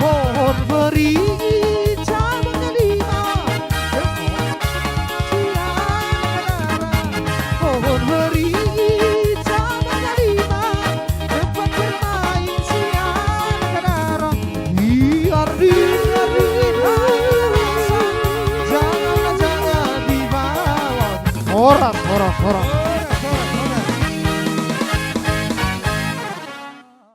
Pohon beri cabang kelima, pohon beri cabang kelima, tempat bermain siang kedara. Biar dingin rasa, jangan dibawa orang.